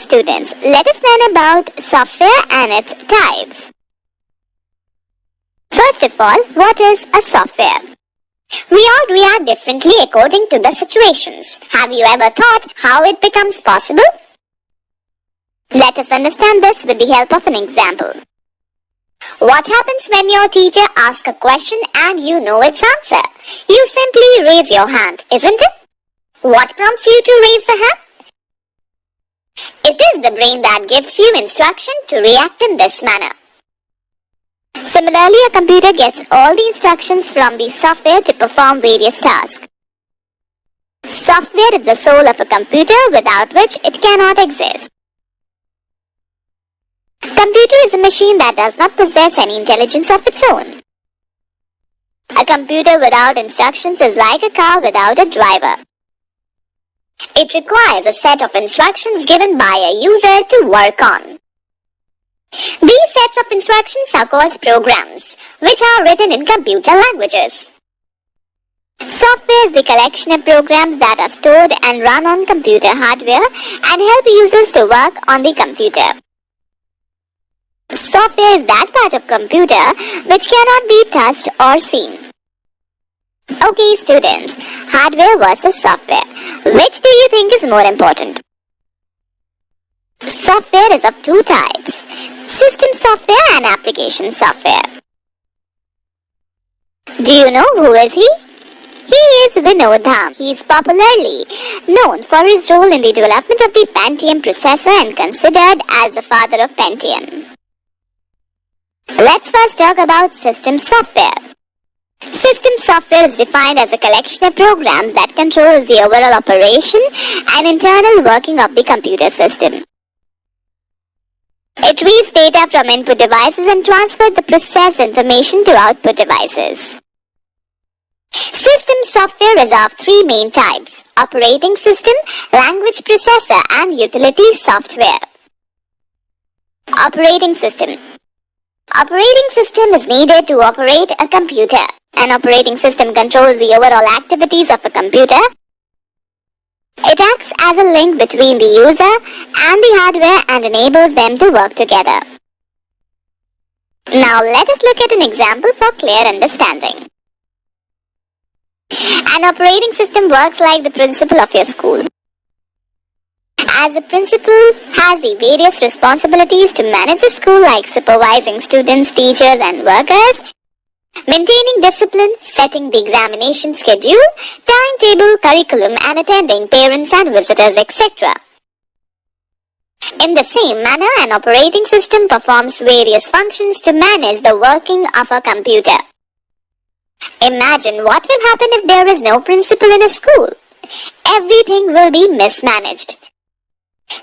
students, let us learn about software and its types. First of all, what is a software? We all react differently according to the situations. Have you ever thought how it becomes possible? Let us understand this with the help of an example. What happens when your teacher asks a question and you know its answer? You simply raise your hand, isn't it? What prompts you to raise the hand? It is the brain that gives you instruction to react in this manner. Similarly, a computer gets all the instructions from the software to perform various tasks. Software is the soul of a computer without which it cannot exist. Computer is a machine that does not possess any intelligence of its own. A computer without instructions is like a car without a driver. It requires a set of instructions given by a user to work on. These sets of instructions are called programs, which are written in computer languages. Software is the collection of programs that are stored and run on computer hardware and help users to work on the computer. Software is that part of computer which cannot be touched or seen. Okay students, hardware versus software. Which do you think is more important? Software is of two types, system software and application software. Do you know who is he? He is Vinod Dham. He is popularly known for his role in the development of the Pentium processor and considered as the father of Pentium. Let's first talk about system software. System software is defined as a collection of programs that controls the overall operation and internal working of the computer system. It reads data from input devices and transfers the processed information to output devices. System software is of three main types: operating system, language processor, and utility software. Operating system. Operating system is needed to operate a computer. An operating system controls the overall activities of a computer. It acts as a link between the user and the hardware and enables them to work together. Now let us look at an example for clear understanding. An operating system works like the principal of your school. As the principal has the various responsibilities to manage the school like supervising students, teachers and workers, maintaining discipline, setting the examination schedule, timetable, curriculum and attending parents and visitors, etc. In the same manner, an operating system performs various functions to manage the working of a computer. Imagine what will happen if there is no principal in a school. Everything will be mismanaged.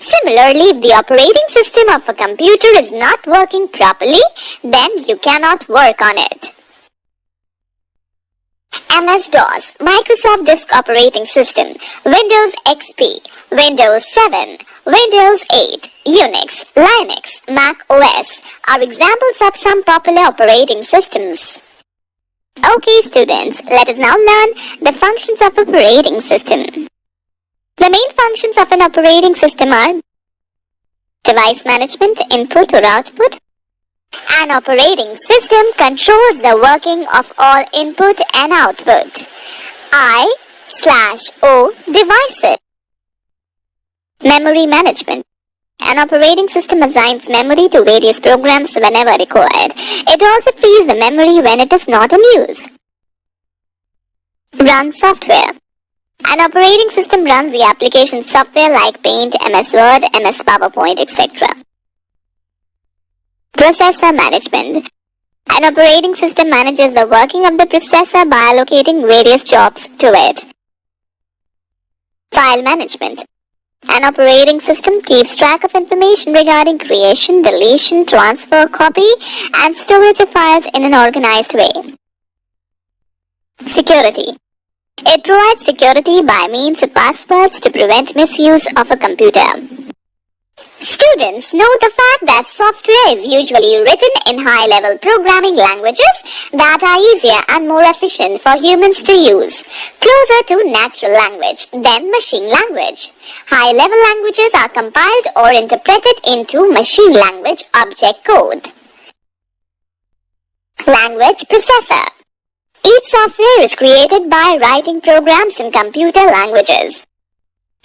Similarly, if the operating system of a computer is not working properly, then you cannot work on it. MS-DOS, Microsoft Disk Operating System, Windows XP, Windows 7, Windows 8, Unix, Linux, Mac OS are examples of some popular operating systems. Okay students, let us now learn the functions of operating system. The main functions of an operating system are device management, input or output. An operating system controls the working of all input and output. I/O devices. Memory management. An operating system assigns memory to various programs whenever required. It also frees the memory when it is not in use. Run software. An operating system runs the application software like Paint, MS Word, MS PowerPoint, etc. Processor management. An operating system manages the working of the processor by allocating various jobs to it. File management. An operating system keeps track of information regarding creation, deletion, transfer, copy, and storage of files in an organized way. Security. It provides security by means of passwords to prevent misuse of a computer. Students know the fact that software is usually written in high-level programming languages that are easier and more efficient for humans to use, closer to natural language than machine language. High-level languages are compiled or interpreted into machine language object code. Language processor. Each software is created by writing programs in computer languages.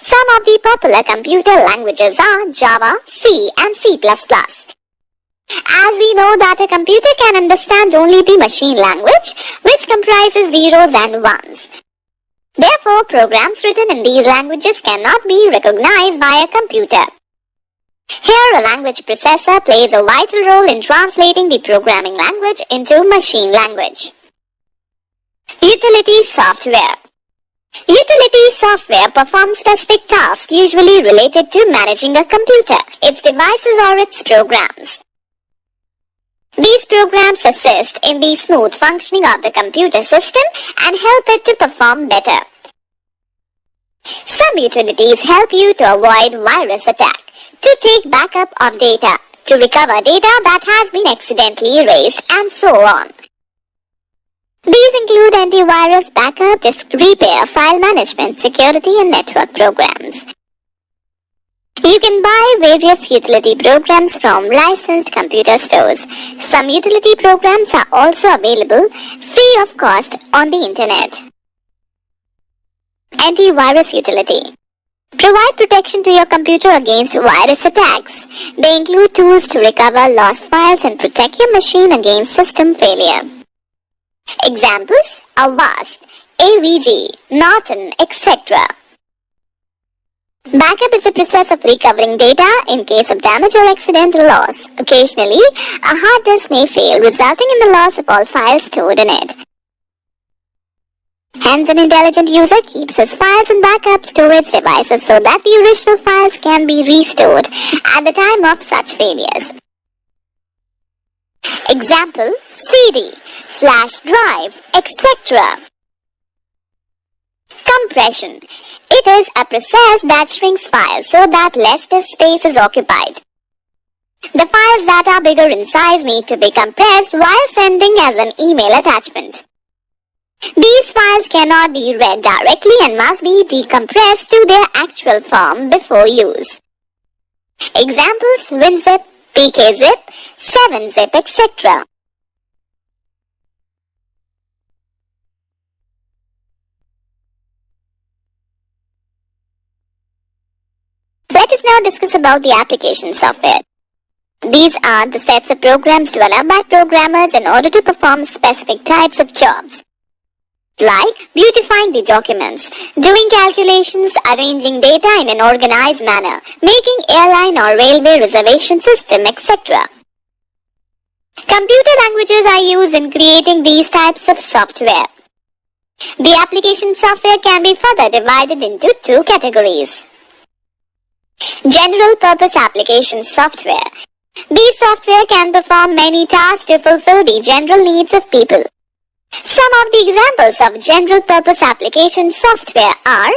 Some of the popular computer languages are Java, C, and C++. As we know that a computer can understand only the machine language, which comprises zeros and ones. Therefore, programs written in these languages cannot be recognized by a computer. Here, a language processor plays a vital role in translating the programming language into machine language. Utility software. Utility software performs specific tasks usually related to managing a computer, its devices or its programs. These programs assist in the smooth functioning of the computer system and help it to perform better. Some utilities help you to avoid virus attack, to take backup of data, to recover data that has been accidentally erased, and so on. These include antivirus, backup, disk repair, file management, security, and network programs. You can buy various utility programs from licensed computer stores. Some utility programs are also available free of cost on the internet. Antivirus utility. Provide protection to your computer against virus attacks. They include tools to recover lost files and protect your machine against system failure. Examples: Avast, AVG, Norton, etc. Backup is a process of recovering data in case of damage or accidental loss. Occasionally, a hard disk may fail, resulting in the loss of all files stored in it. Hence, an intelligent user keeps his files in backup storage devices so that the original files can be restored at the time of such failures. Example: CD, flash drive, etc. Compression. It is a process that shrinks files so that less disk space is occupied. The files that are bigger in size need to be compressed while sending as an email attachment. These files cannot be read directly and must be decompressed to their actual form before use. Examples: WinZip, PKZip, 7-zip, etc. Let us now discuss about the application software. These are the sets of programs developed by programmers in order to perform specific types of jobs, like beautifying the documents, doing calculations, arranging data in an organized manner, making airline or railway reservation system, etc. Computer languages are used in creating these types of software. The application software can be further divided into two categories. General purpose application software. These software can perform many tasks to fulfill the general needs of people. Some of the examples of general purpose application software are: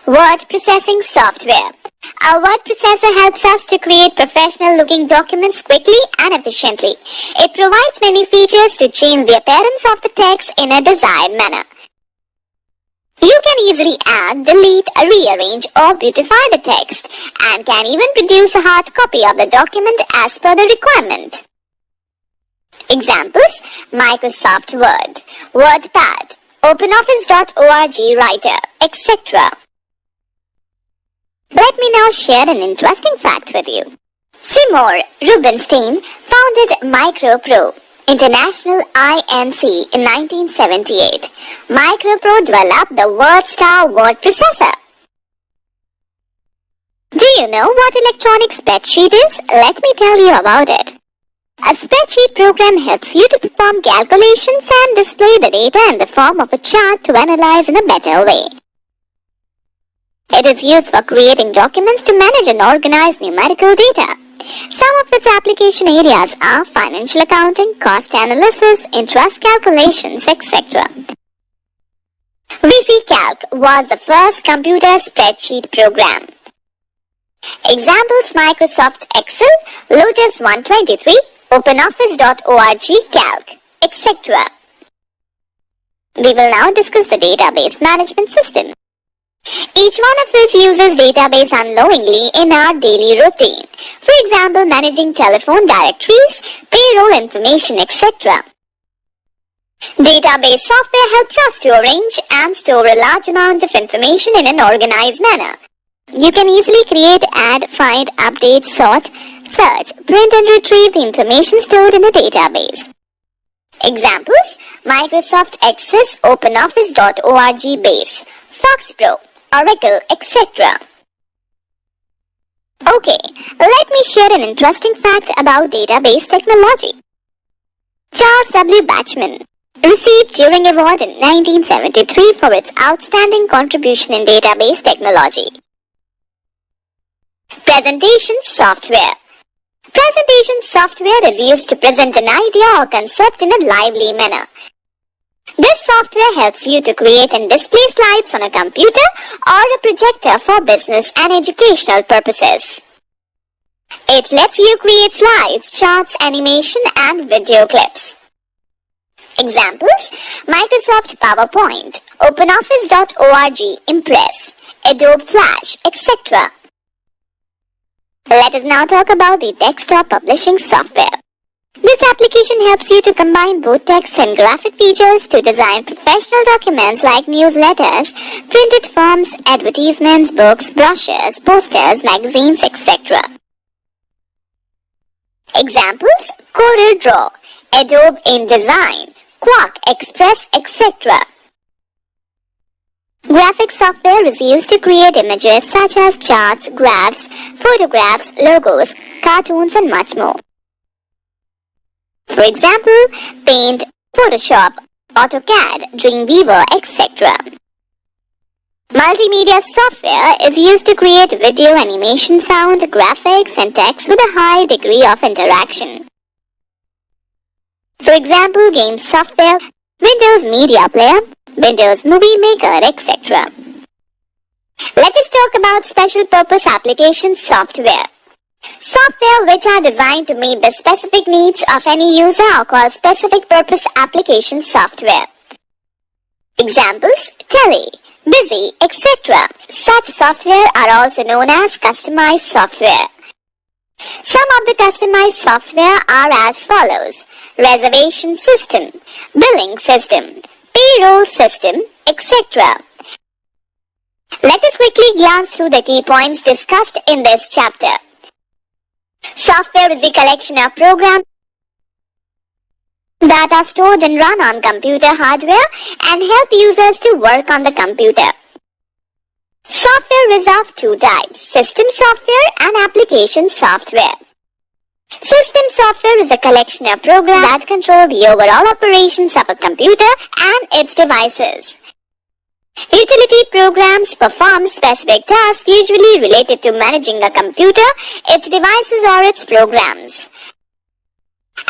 word processing software. A word processor helps us to create professional looking documents quickly and efficiently. It provides many features to change the appearance of the text in a desired manner. You can easily add, delete, rearrange or beautify the text and can even produce a hard copy of the document as per the requirement. Examples: Microsoft Word, WordPad, OpenOffice.org Writer, etc. Let me now share an interesting fact with you. Seymour Rubinstein founded MicroPro International Inc. in 1978. MicroPro developed the WordStar word processor. Do you know what electronic spreadsheet is? Let me tell you about it. A spreadsheet program helps you to perform calculations and display the data in the form of a chart to analyze in a better way. It is used for creating documents to manage and organize numerical data. Some of its application areas are financial accounting, cost analysis, interest calculations, etc. VCalc was the first computer spreadsheet program. Examples: Microsoft Excel, Lotus 123, OpenOffice.org, Calc, etc. We will now discuss the database management system. Each one of us uses database unknowingly in our daily routine. For example, managing telephone directories, payroll information, etc. Database software helps us to arrange and store a large amount of information in an organized manner. You can easily create, add, find, update, sort, search, print and retrieve the information stored in a database. Examples: Microsoft Access, OpenOffice.org base, FoxPro, Oracle, etc. Okay, let me share an interesting fact about database technology. Charles W. Bachman received Turing Award in 1973 for its outstanding contribution in database technology. Presentation software. Presentation software is used to present an idea or concept in a lively manner. This software helps you to create and display slides on a computer or a projector for business and educational purposes. It lets you create slides, charts, animation, and video clips. Examples: Microsoft PowerPoint, OpenOffice.org, Impress, Adobe Flash, etc. Let us now talk about the desktop publishing software. This application helps you to combine both text and graphic features to design professional documents like newsletters, printed forms, advertisements, books, brochures, posters, magazines, etc. Examples: Corel Draw, Adobe InDesign, Quark, Express, etc. Graphic software is used to create images such as charts, graphs, photographs, logos, cartoons, and much more. For example, Paint, Photoshop, AutoCAD, Dreamweaver, etc. Multimedia software is used to create video, animation, sound, graphics, and text with a high degree of interaction. For example, game software, Windows Media Player, Windows Movie Maker, etc. Let us talk about special purpose application software. Software which are designed to meet the specific needs of any user are called specific purpose application software. Examples: Tele, Busy, etc. Such software are also known as customized software. Some of the customized software are as follows: reservation system, billing system, payroll system, etc. Let us quickly glance through the key points discussed in this chapter. Software is the collection of programs that are stored and run on computer hardware and help users to work on the computer. Software is of two types: system software and application software. System software is a collection of programs that control the overall operations of a computer and its devices. Utility programs perform specific tasks usually related to managing a computer, its devices, or its programs.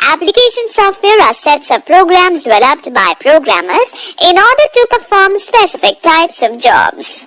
Application software are sets of programs developed by programmers in order to perform specific types of jobs.